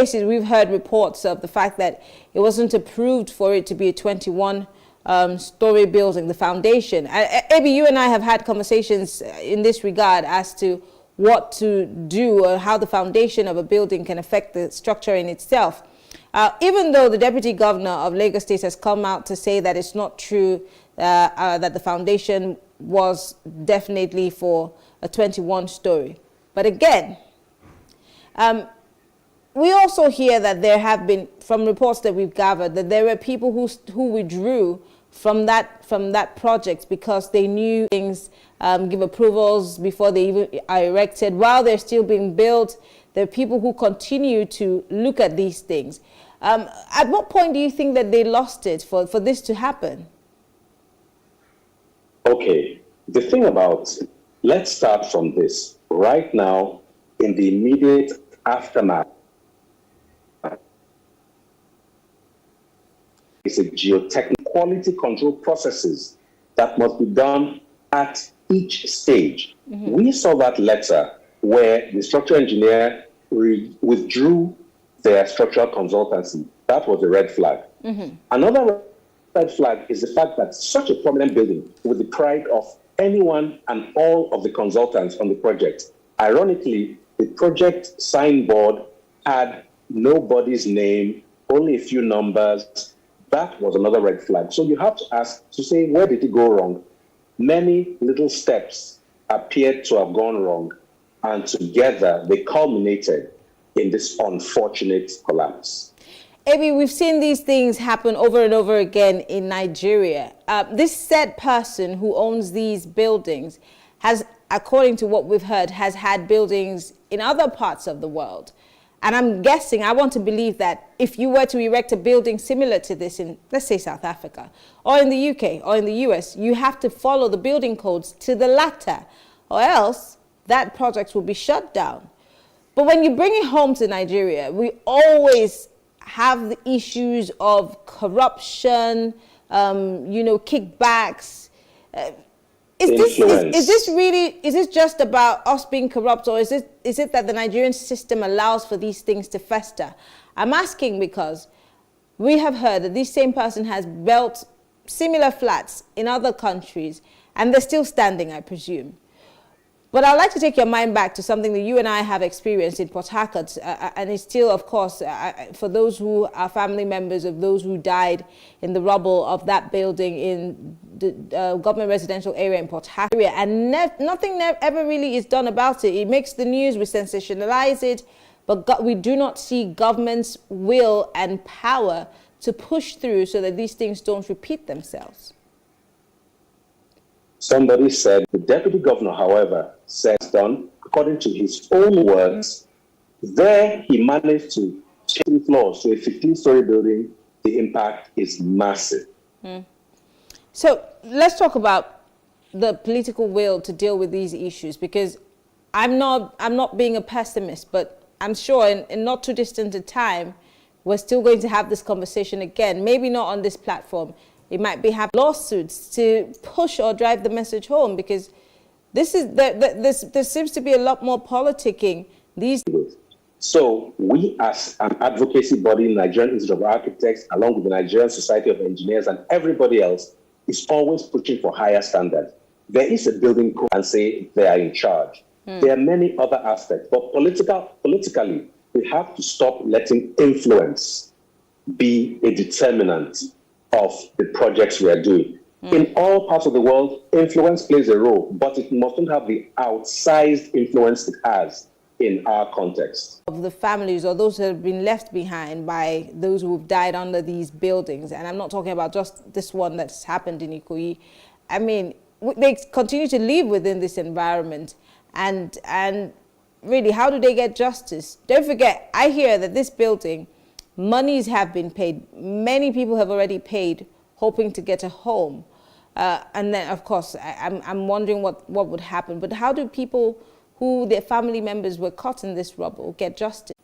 cases, we've heard reports of the fact that it wasn't approved for it to be a 21-story building, the foundation. Maybe you and I have had conversations in this regard as to what to do or how the foundation of a building can affect the structure in itself. Even though the Deputy Governor of Lagos State has come out to say that it's not true, that the foundation was definitely for a 21-story. But again, we also hear that there have been, from reports that we've gathered, that there were people who withdrew from that project because they knew things, give approvals before they even are erected. While they're still being built, there are people who continue to look at these things. At what point do you think that they lost it for this to happen? Okay, the thing about, let's start from this. Right now, in the immediate aftermath, it's a geotechnical quality control processes that must be done at each stage. Mm-hmm. We saw that letter where the structural engineer withdrew their structural consultancy. That was a red flag. Mm-hmm. Another red flag is the fact that such a prominent building with the pride of anyone and all of the consultants on the project, ironically, the project signboard had nobody's name, only a few numbers. That was another red flag. So you have to ask to say, where did it go wrong? Many little steps appeared to have gone wrong, and together they culminated in this unfortunate collapse. Abi, we've seen these things happen over and over again in Nigeria. This said person who owns these buildings has, according to what we've heard, has had buildings in other parts of the world. And I'm guessing, I want to believe that if you were to erect a building similar to this in, let's say, South Africa, or in the UK, or in the US, you have to follow the building codes to the letter, or else that project will be shut down. But when you bring it home to Nigeria, we always have the issues of corruption, kickbacks. Is this just about us being corrupt, or is it that the Nigerian system allows for these things to fester? I'm asking because we have heard that this same person has built similar flats in other countries, and they're still standing, I presume. But I'd like to take your mind back to something that you and I have experienced in Port Harcourt, and it's still, of course, for those who are family members of those who died in the rubble of that building in the government residential area in Port Harcourt. And nothing ever really is done about it. It makes the news, we sensationalize it, but we do not see government's will and power to push through so that these things don't repeat themselves. Somebody said the deputy governor, however, says done, according to his own words, there he managed to change floors to a 15-story building. The impact is massive. So let's talk about the political will to deal with these issues, because I'm not being a pessimist, but I'm sure in not too distant a time, we're still going to have this conversation again. Maybe not on this platform. It might be have lawsuits to push or drive the message home, because there seems to be a lot more politicking these days. So we, as an advocacy body, Nigerian Institute of Architects, along with the Nigerian Society of Engineers and everybody else, is always pushing for higher standards. There is a building code and say they are in charge. There are many other aspects, but politically, we have to stop letting influence be a determinant of the projects we are doing. In all parts of the world, influence plays a role, but it mustn't have the outsized influence it has in our context. Of the families or those who have been left behind by those who have died under these buildings, and I'm not talking about just this one that's happened in Ikoyi. I mean, they continue to live within this environment, and really, how do they get justice? Don't forget, I hear that this building, monies have been paid. Many people have already paid, hoping to get a home. And then, of course, I'm wondering what would happen. But how do people who their family members were caught in this rubble get justice?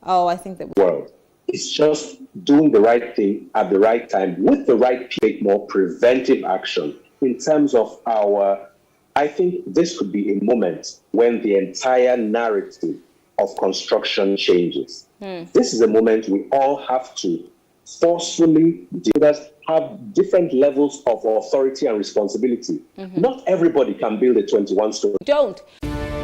Oh, I think that... Well, it's just doing the right thing at the right time with the right people, take more preventive action in terms of our... I think this could be a moment when the entire narrative of construction changes. This is a moment we all have to forcefully have different levels of authority and responsibility. Not everybody can build a 21-story. Don't.